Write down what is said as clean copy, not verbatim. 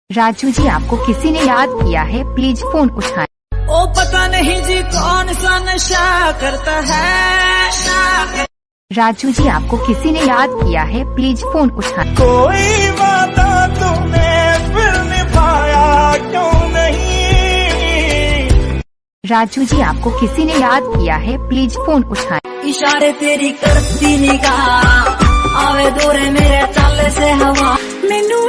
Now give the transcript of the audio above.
राजू जी, आपको किसी ने याद किया है, प्लीज फोन उठाएं। ओ पता नहीं जी कौन सा नशा करता है। राजू जी, आपको किसी ने याद किया है, प्लीज फोन उठाएं। कोई वादा तूने फिर निभाया क्यों नहीं। राजू जी, आपको किसी ने याद किया है, प्लीज फोन उठाएं। इशारे तेरी करती निगाह आवे दूरे मेरे चाले से हवा मैनू